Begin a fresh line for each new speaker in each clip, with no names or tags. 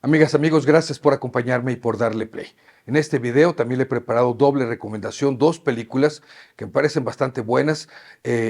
Amigas, amigos, gracias por acompañarme y por darle play. En este video también le he preparado doble recomendación, dos películas que me parecen bastante buenas,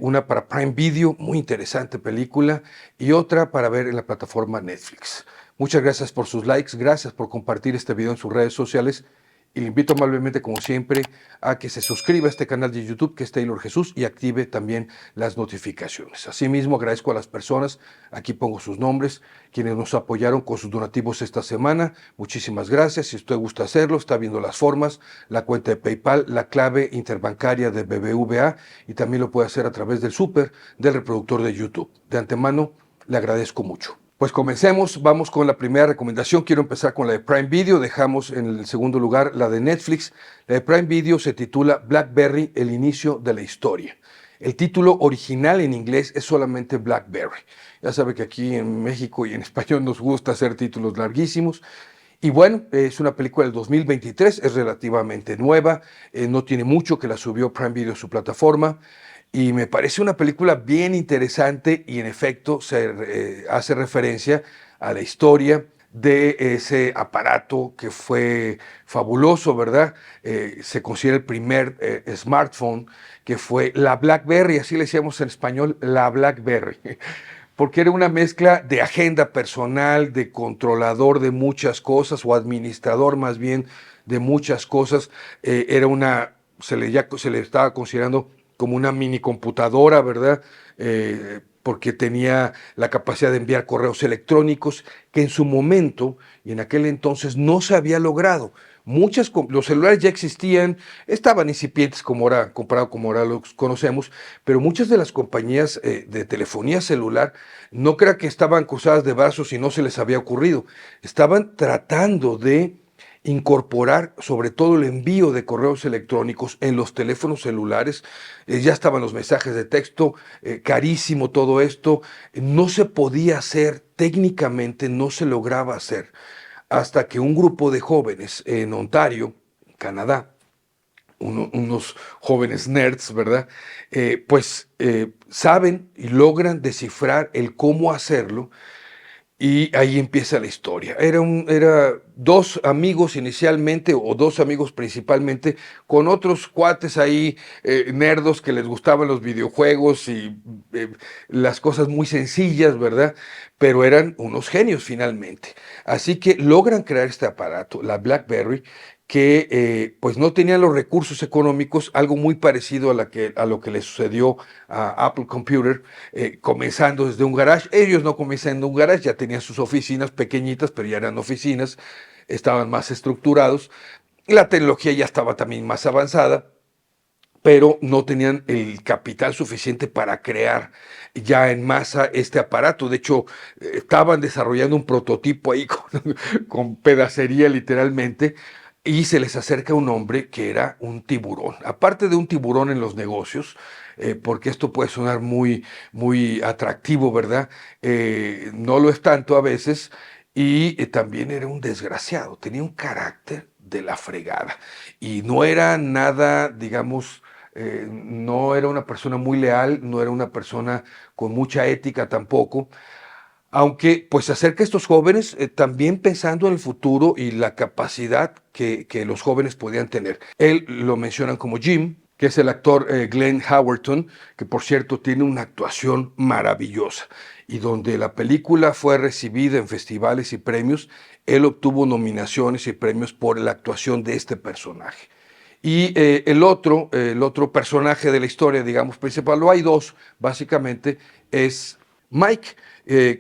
una para Prime Video, muy interesante película, y otra para ver en la plataforma Netflix. Muchas gracias por sus likes, gracias por compartir este video en sus redes sociales y le invito amablemente, como siempre, a que se suscriba a este canal de YouTube que es Taylor Jesús y active también las notificaciones. Asimismo, agradezco a las personas, aquí pongo sus nombres, quienes nos apoyaron con sus donativos esta semana. Muchísimas gracias. Si usted gusta hacerlo, está viendo las formas, la cuenta de PayPal, la clave interbancaria de BBVA y también lo puede hacer a través del súper del reproductor de YouTube. De antemano, le agradezco mucho. Pues comencemos, vamos con la primera recomendación. Quiero empezar con la de Prime Video, dejamos en el segundo lugar la de Netflix. La de Prime Video se titula BlackBerry, el inicio de la historia. El título original en inglés es solamente BlackBerry. Ya sabe que aquí en México y en español nos gusta hacer títulos larguísimos. Y bueno, es una película del 2023, es relativamente nueva, no tiene mucho que la subió Prime Video a su plataforma. Y me parece una película bien interesante y en efecto se hace referencia a la historia de ese aparato que fue fabuloso, ¿verdad? Se considera el primer smartphone que fue la BlackBerry, así le decíamos en español, la BlackBerry, porque era una mezcla de agenda personal, de controlador de muchas cosas o administrador más bien de muchas cosas. Era una, se le estaba considerando como una mini computadora, ¿verdad? Porque tenía la capacidad de enviar correos electrónicos, que en su momento y en aquel entonces no se había logrado. Los celulares ya existían, estaban incipientes como ahora, comparado como ahora los conocemos, pero muchas de las compañías de telefonía celular no crea que estaban cruzadas de brazos y no se les había ocurrido. Estaban tratando de incorporar sobre todo el envío de correos electrónicos en los teléfonos celulares. Ya estaban los mensajes de texto, carísimo todo esto, no se podía hacer, técnicamente no se lograba hacer, hasta que un grupo de jóvenes en Ontario, Canadá, unos jóvenes nerds, ¿verdad? Saben y logran descifrar el cómo hacerlo y ahí empieza la historia. Era dos amigos inicialmente, o dos amigos principalmente, con otros cuates ahí, nerdos que les gustaban los videojuegos y las cosas muy sencillas, ¿verdad? Pero eran unos genios finalmente. Así que logran crear este aparato, la BlackBerry, que pues no tenían los recursos económicos, algo muy parecido a lo que le sucedió a Apple Computer, comenzando desde un garage. Ellos no comenzaron en un garage, ya tenían sus oficinas pequeñitas, pero ya eran oficinas, estaban más estructurados. La tecnología ya estaba también más avanzada, pero no tenían el capital suficiente para crear ya en masa este aparato. De hecho, estaban desarrollando un prototipo ahí con pedacería literalmente, y se les acerca un hombre que era un tiburón. Aparte de un tiburón en los negocios, porque esto puede sonar muy, muy atractivo, ¿verdad? No lo es tanto a veces, y también era un desgraciado, tenía un carácter de la fregada, y no era nada, digamos, no era una persona muy leal, no era una persona con mucha ética tampoco, aunque pues se acerca a estos jóvenes también pensando en el futuro y la capacidad que los jóvenes podían tener. Él lo mencionan como Jim, que es el actor Glenn Howerton, que por cierto tiene una actuación maravillosa, y donde la película fue recibida en festivales y premios, él obtuvo nominaciones y premios por la actuación de este personaje. Y el otro personaje de la historia, digamos, principal, lo hay dos, básicamente, es Mike,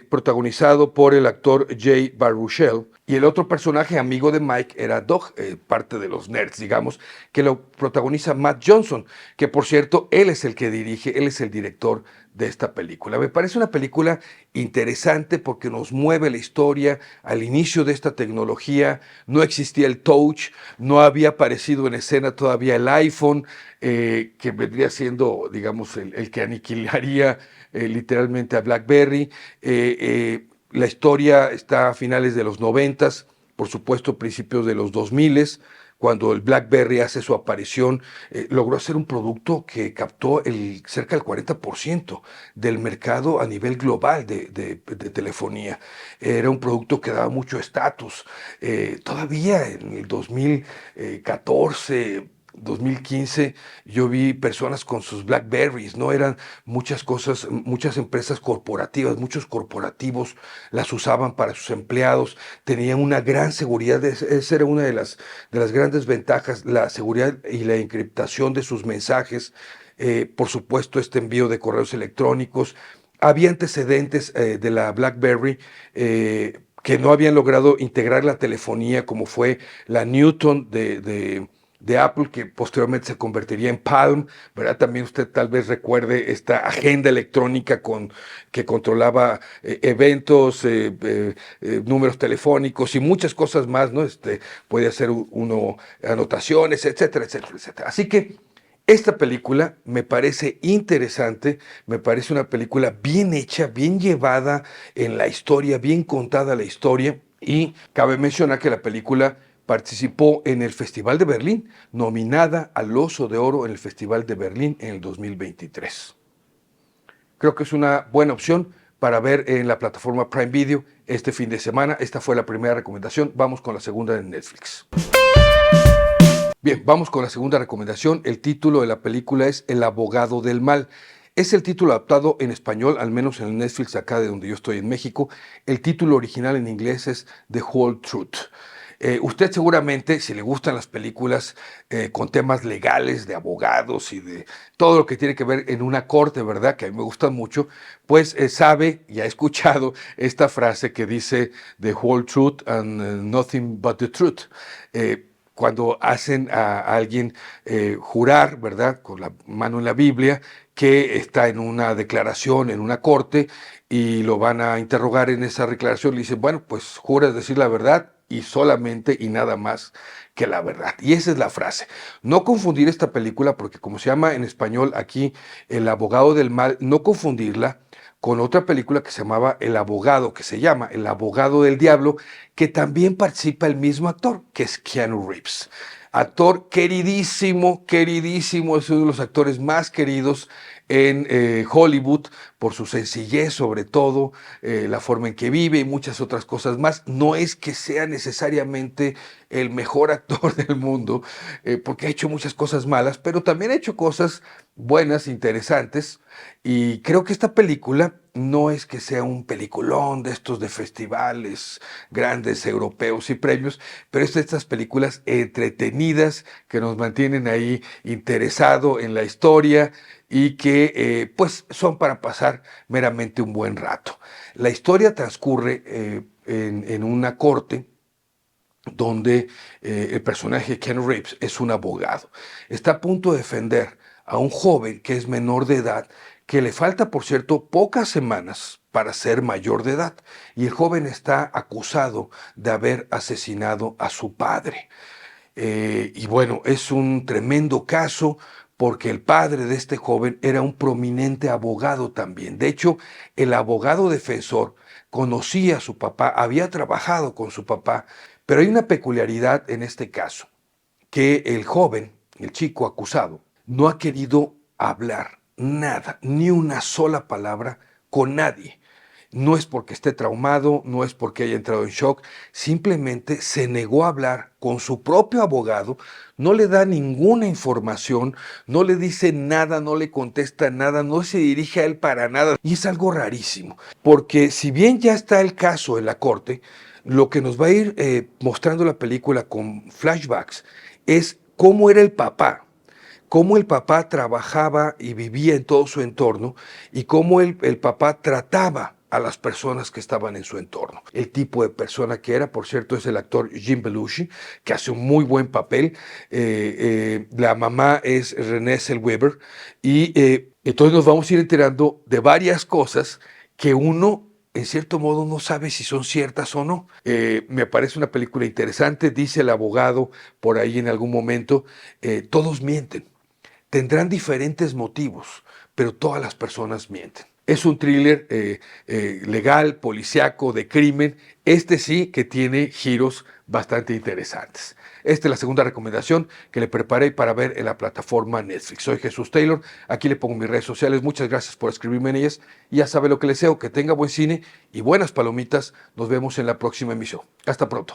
protagonizado por el actor Jay Baruchel. Y el otro personaje amigo de Mike era Doug, parte de los nerds, digamos, que lo protagoniza Matt Johnson, que por cierto, él es el que dirige, él es el director de esta película. Me parece una película interesante porque nos mueve la historia. Al inicio de esta tecnología no existía el touch, no había aparecido en escena todavía el iPhone, que vendría siendo, digamos, el que aniquilaría literalmente a BlackBerry. La historia está a finales de los 90, por supuesto principios de los 2000, cuando el BlackBerry hace su aparición, logró hacer un producto que captó cerca del 40% del mercado a nivel global de telefonía. Era un producto que daba mucho estatus. Todavía en el 2014, 2015, yo vi personas con sus Blackberries, ¿no? Eran muchas cosas, muchas empresas corporativas, muchos corporativos las usaban para sus empleados, tenían una gran seguridad, esa era una de las grandes ventajas, la seguridad y la encriptación de sus mensajes, por supuesto este envío de correos electrónicos. Había antecedentes de la BlackBerry que no habían logrado integrar la telefonía, como fue la Newton de Apple, que posteriormente se convertiría en Palm, ¿verdad? También usted tal vez recuerde esta agenda electrónica que controlaba eventos, números telefónicos y muchas cosas más, ¿no? Puede hacer uno anotaciones, etcétera, etcétera, etcétera. Así que esta película me parece interesante, me parece una película bien hecha, bien llevada en la historia, bien contada la historia, y cabe mencionar que la película participó en el Festival de Berlín, nominada al Oso de Oro en el Festival de Berlín en el 2023. Creo que es una buena opción para ver en la plataforma Prime Video este fin de semana. Esta fue la primera recomendación. Vamos con la segunda en Netflix. Bien, vamos con la segunda recomendación. El título de la película es El abogado del mal. Es el título adaptado en español, al menos en el Netflix acá de donde yo estoy en México. El título original en inglés es The Whole Truth. Usted seguramente, si le gustan las películas con temas legales, de abogados y de todo lo que tiene que ver en una corte, ¿verdad? Que a mí me gustan mucho, pues sabe y ha escuchado esta frase que dice The Whole Truth and Nothing but the Truth. Cuando hacen a alguien jurar, ¿verdad?, con la mano en la Biblia, que está en una declaración, en una corte, y lo van a interrogar en esa declaración, le dicen, bueno, pues juras decir la verdad y solamente y nada más que la verdad. Y esa es la frase. No confundir esta película, porque como se llama en español aquí El abogado del mal, no confundirla con otra película que se llamaba El abogado, que se llama El abogado del diablo, que también participa el mismo actor, que es Keanu Reeves. Actor queridísimo, queridísimo, es uno de los actores más queridos en Hollywood por su sencillez sobre todo, la forma en que vive y muchas otras cosas más. No es que sea necesariamente el mejor actor del mundo, porque ha hecho muchas cosas malas, pero también ha hecho cosas buenas, interesantes, y creo que esta película no es que sea un peliculón de estos de festivales grandes europeos y premios, pero es de estas películas entretenidas que nos mantienen ahí interesado en la historia y que pues son para pasar meramente un buen rato. La historia transcurre en una corte donde el personaje Ken Reeves es un abogado. Está a punto de defender a un joven que es menor de edad, que le falta, por cierto, pocas semanas para ser mayor de edad, y el joven está acusado de haber asesinado a su padre. Y bueno, es un tremendo caso porque el padre de este joven era un prominente abogado también. De hecho, el abogado defensor conocía a su papá, había trabajado con su papá, pero hay una peculiaridad en este caso, que el joven, el chico acusado, no ha querido hablar nada, ni una sola palabra con nadie. No es porque esté traumado, no es porque haya entrado en shock, simplemente se negó a hablar con su propio abogado, no le da ninguna información, no le dice nada, no le contesta nada, no se dirige a él para nada. Y es algo rarísimo, porque si bien ya está el caso en la corte, lo que nos va a ir mostrando la película con flashbacks es cómo era el papá, cómo el papá trabajaba y vivía en todo su entorno y cómo el papá trataba a las personas que estaban en su entorno. El tipo de persona que era, por cierto, es el actor Jim Belushi, que hace un muy buen papel. La mamá es Renée Zellweger y entonces nos vamos a ir enterando de varias cosas que uno en cierto modo no sabe si son ciertas o no. Me parece una película interesante, dice el abogado por ahí en algún momento, todos mienten. Tendrán diferentes motivos, pero todas las personas mienten. Es un thriller legal, policíaco, de crimen. Este sí que tiene giros bastante interesantes. Esta es la segunda recomendación que le preparé para ver en la plataforma Netflix. Soy Jesús Taylor, aquí le pongo mis redes sociales. Muchas gracias por escribirme en ellas y ya sabe lo que les deseo, que tenga buen cine y buenas palomitas. Nos vemos en la próxima emisión. Hasta pronto.